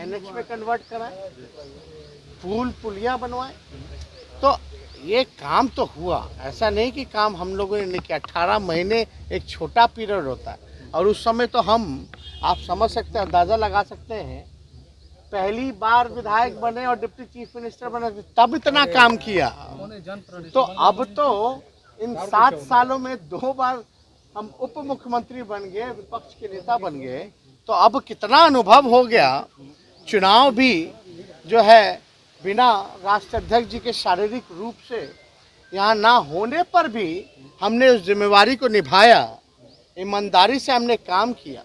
NH में convert कराएं, पुल पुलिया बनवाएं। तो ये काम तो हुआ, ऐसा नहीं कि काम हम लोगों ने नहीं किया। 18 महीने एक छोटा पीरियड होता है, और उस समय तो आप समझ सकते हैं, अंदाजा लगा सकते हैं, पहली बार विधायक बने और डिप्टी चीफ मिनिस्टर बने तब इतना काम किया। तो अब तो इन 7 सालों में 2 बार हम उप मुख्यमंत्री बन गए, विपक्ष के नेता बन गए, तो अब कितना अनुभव हो गया। चुनाव भी जो है बिना राष्ट्र अध्यक्ष जी के शारीरिक रूप से यहाँ ना होने पर भी हमने उस जिम्मेवारी को निभाया, ईमानदारी से हमने काम किया,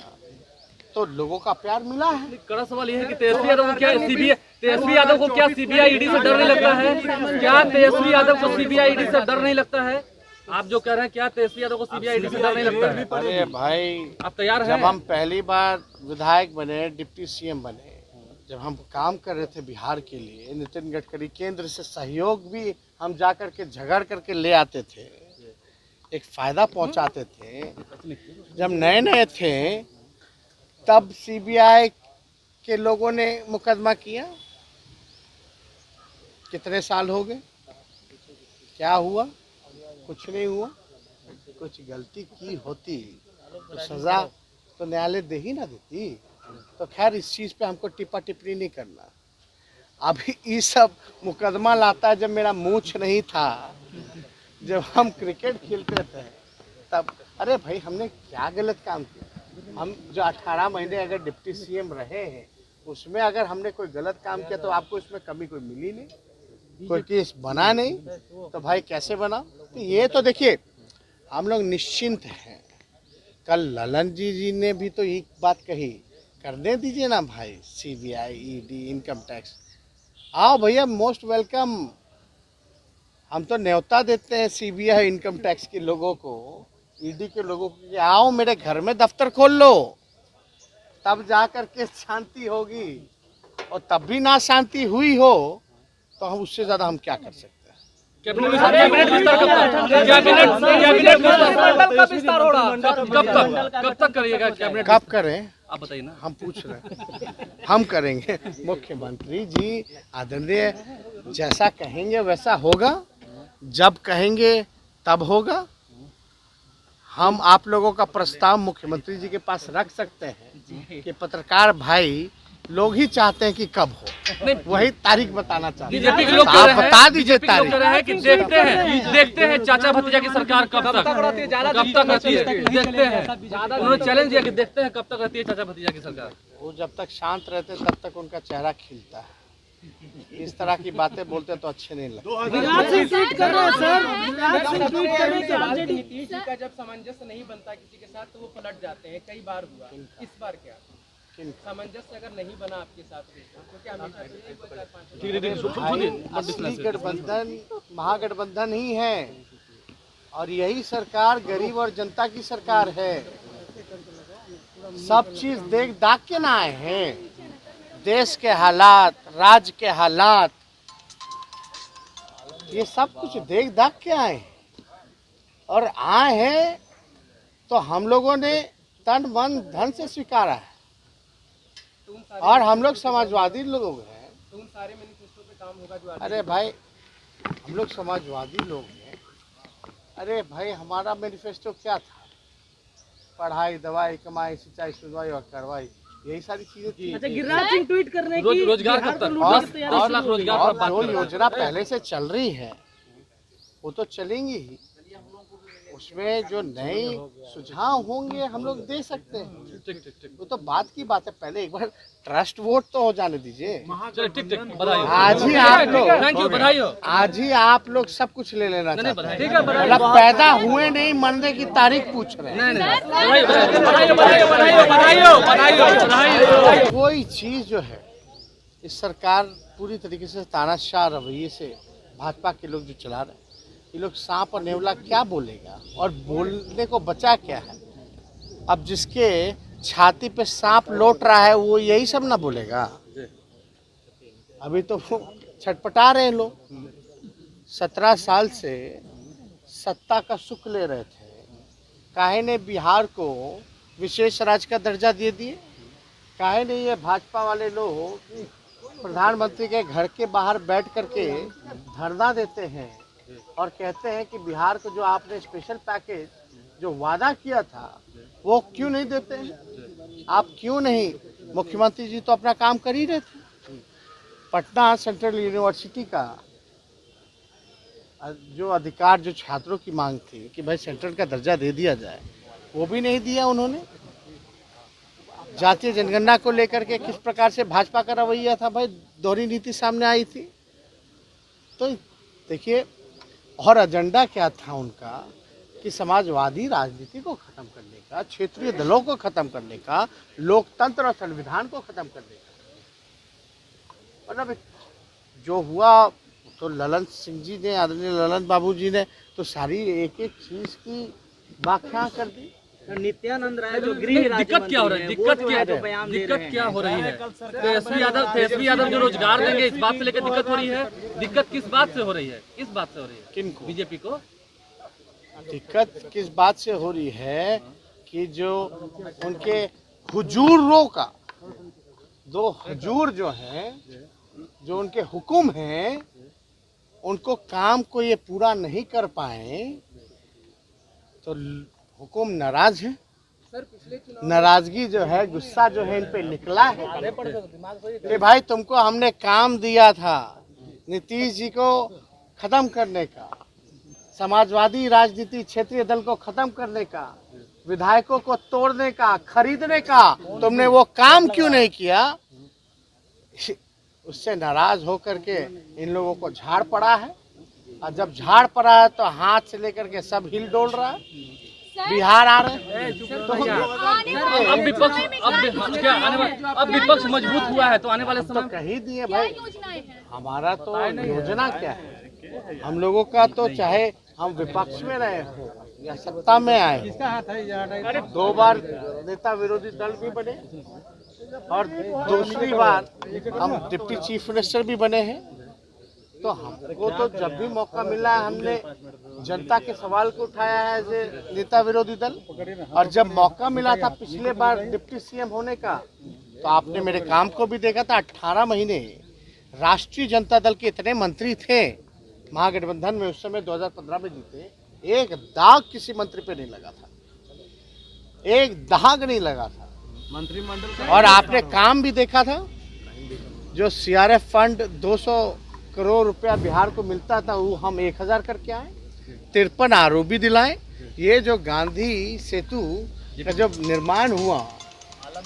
तो लोगों का प्यार मिला है। कड़ा सवाल यह है कि तेजस्वी यादव को क्या सीबीआई ईडी से डर नहीं लगता है? क्या तेजस्वी यादव को सीबीआई ईडी से डर नहीं लगता है? आप जो कह रहे हैं, क्या तेजस्वी यादव को सीबीआई ईडी से डर नहीं लगता है? अरे भाई, आप तैयार हैं? जब हम पहली बार विधायक बने, डिप्टी सीएम बने, जब हम काम कर रहे थे बिहार के लिए, नितिन गडकरी केंद्र से सहयोग भी हम जा करके झगड़ करके ले आते थे, एक फायदा पहुंचाते थे। जब नए नए थे तब सीबीआई के लोगों ने मुकदमा किया। कितने साल हो गए, क्या हुआ? कुछ नहीं हुआ। कुछ गलती की होती तो सजा तो न्यायालय दे ही ना देती। तो खैर, इस चीज़ पे हमको टिप्पा टिप्पणी नहीं करना। अभी ये सब मुकदमा लाता है जब मेरा मूंछ नहीं था, जब हम क्रिकेट खेलते थे तब। अरे भाई, हमने क्या गलत काम किया? हम जो 18 महीने अगर डिप्टी सीएम रहे हैं, उसमें अगर हमने कोई गलत काम किया तो आपको इसमें कमी कोई मिली नहीं, कोई केस बना नहीं, तो भाई कैसे बना? तो ये तो देखिए, हम लोग निश्चिंत हैं। कल ललन जी ने भी तो एक बात कही, करने दीजिए ना भाई, सीबीआई, ईडी, इनकम टैक्स, आओ भैया, मोस्ट वेलकम। हम तो न्योता देते हैं सीबीआई, इनकम टैक्स के लोगों को, ईडी के लोगों को, आओ मेरे घर में दफ्तर खोल लो, तब जा कर के शांति होगी। और तब भी ना शांति हुई हो तो हम उससे ज्यादा हम क्या कर सकते हैं? कैबिनेट विस्तार हो रहा, कब तक करिएगा कैबिनेट? कब करें आप बताइए ना। हम पूछ रहे हैं, हम करेंगे। मुख्यमंत्री जी आदरणीय जैसा कहेंगे वैसा होगा, जब कहेंगे तब होगा। हम आप लोगों का प्रस्ताव मुख्यमंत्री जी के पास रख सकते हैं कि पत्रकार भाई लोग ही चाहते हैं कि कब हो, वही तारीख बताना चाहते हैं। बीजेपी के लोग आप बता दीजिए तारीख। कि देखते हैं चाचा भतीजा की सरकार कब तक रहती है, देखते हैं। उन्होंने चैलेंज दिया कि देखते हैं कब तक रहती है चाचा भतीजा की सरकार। वो जब तक शांत रहते तब तक उनका चेहरा खिलता है। इस तरह की बातें बोलते तो अच्छे नहीं लगते। का जब सामंजस्य नहीं बनता किसी के साथ तो वो पलट जाते हैं, कई बार हुआ। इस बार क्या सामंजस्य अगर नहीं बना आपके साथ, क्योंकि असली गठबंधन महागठबंधन ही है, और यही सरकार गरीब और जनता की सरकार है। सब चीज देख दाख के ना आए हैं, देश के हालात, राज्य के हालात, ये सब कुछ देख दाख के आए हैं। और आए हैं तो हम लोगों ने तन मन धन से स्वीकारा है, और हम लोग समाजवादी लोग हैं। तुम सारे मैनिफेस्टो पे काम होगा जो अरे भाई, हम लोग समाजवादी लोग हैं। अरे भाई, हमारा मैनिफेस्टो क्या था? पढ़ाई, दवाई, कमाई, सिंचाई, सुनवाई और कार्रवाई, यही सारी चीजें थी। अच्छा, गिरिराज सिंह ट्वीट करने की रोजगार कब तक? 10 लाख रोजगार और जो योजना पहले से चल रही है वो तो चलेंगी ही, उसमें जो नए सुझाव होंगे हम लोग दे सकते हैं। वो तो बात की बात है, पहले एक बार ट्रस्ट वोट तो हो जाने दीजिए। ठीक, बधाई। आज ही आप लोग, थैंक यू, बधाई हो। आज ही आप लोग सब कुछ ले लेना चाहते हैं। ठीक है, बधाई। मतलब पैदा हुए नहीं, मरने की तारीख पूछ रहे हैं। कोई चीज जो है, इस सरकार पूरी तरीके से तानाशाह रवैये से भाजपा के लोग जो चला रहे हैं, ये लोग सांप और नेवला क्या बोलेगा, और बोलने को बचा क्या है? अब जिसके छाती पे सांप लौट रहा है वो यही सब ना बोलेगा। अभी तो वो छटपटा रहे हैं लोग। 17 साल से सत्ता का सुख ले रहे थे, काहे ने बिहार को विशेष राज्य का दर्जा दे दिए? काहे नहीं ये भाजपा वाले लोग प्रधानमंत्री के घर के बाहर बैठ करके धरना देते हैं और कहते हैं कि बिहार को जो आपने स्पेशल पैकेज जो वादा किया था वो क्यों नहीं देते हैं? आप क्यों नहीं? मुख्यमंत्री जी तो अपना काम कर ही रहे थे। पटना सेंट्रल यूनिवर्सिटी का जो अधिकार, जो छात्रों की मांग थी कि भाई सेंट्रल का दर्जा दे दिया जाए, वो भी नहीं दिया उन्होंने। जातीय जनगणना को लेकर के किस प्रकार से भाजपा का रवैया था भाई, दोहरी नीति सामने आई थी। तो देखिए, और एजेंडा क्या था उनका कि समाजवादी राजनीति को खत्म करने का, क्षेत्रीय दलों को खत्म करने का, लोकतंत्र और संविधान को खत्म करने का। मतलब जो हुआ तो ललन सिंह जी ने, आदरणीय ललन बाबू जी ने तो सारी एक एक चीज की व्याख्या कर दी। नित्यानंद राय जो गृह राज्य दिक्कत क्या हो रही है? दिक्कत क्या हो रही है? तेजस्वी यादव जो रोजगार देंगे, इस बात से लेकर दिक्कत हो रही है। दिक्कत किस बात से हो रही है? किस बात से हो रही है? किनको? बीजेपी को दिक्कत किस बात से हो रही है कि जो उनके हुजूरों का, दो हुजूर जो हैं, जो उनके हुक्म हैं, उनको काम को ये पूरा नहीं कर पाए तो हुकुम नाराज है। नाराजगी जो है, गुस्सा जो है इन पे निकला है कि भाई तुमको हमने काम दिया था नीतीश जी को खत्म करने का, समाजवादी राजनीति क्षेत्रीय दल को खत्म करने का, विधायकों को तोड़ने का, खरीदने का, तुमने वो काम क्यों नहीं किया? उससे नाराज होकर के इन लोगों को झाड़ पड़ा है। और जब झाड़ पड़ा है तो हाथ से लेकर के सब हिल डोल रहा है, बिहार आ रहे हैं। तो अब विपक्ष अब विपक्ष मजबूत हुआ है तो आने वाले समय तो कही दिए भाई, हमारा तो योजना क्या है? हम लोगों का तो चाहे हम विपक्ष में रहे हो या सत्ता में आए, 2 बार नेता विरोधी दल भी बने और दूसरी बार हम डिप्टी चीफ मिनिस्टर भी बने हैं। तो हमको तो जब भी मौका मिला है हमने जनता के सवाल को उठाया है एज नेता विरोधी दल। और जब मौका मिला था पिछले बार डिप्टी सीएम होने का तो आपने मेरे काम को भी देखा था। 18 महीने राष्ट्रीय जनता दल के इतने मंत्री थे महागठबंधन में, उस समय 2015 में जीते, एक दाग किसी मंत्री पे नहीं लगा था, एक दाग नहीं लगा था मंत्रिमंडल। और आपने काम भी देखा था, जो सीआरएफ फंड 200 करोड़ रुपया बिहार को मिलता था वो हम 1000 करके आए, 53 आरओबी दिलाए। ये जो गांधी सेतु का जब निर्माण हुआ,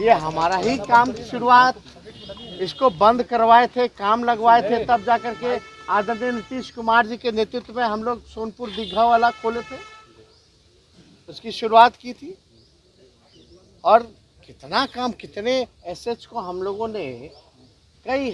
ये हमारा ही काम की शुरुआत, इसको बंद करवाए थे, काम लगवाए थे, तब जाकर के आदरणीय नीतीश कुमार जी के नेतृत्व में हम लोग सोनपुर दीघा वाला खोले थे, उसकी शुरुआत की थी। और कितना काम, कितने एसेट्स को हम लोगों ने कई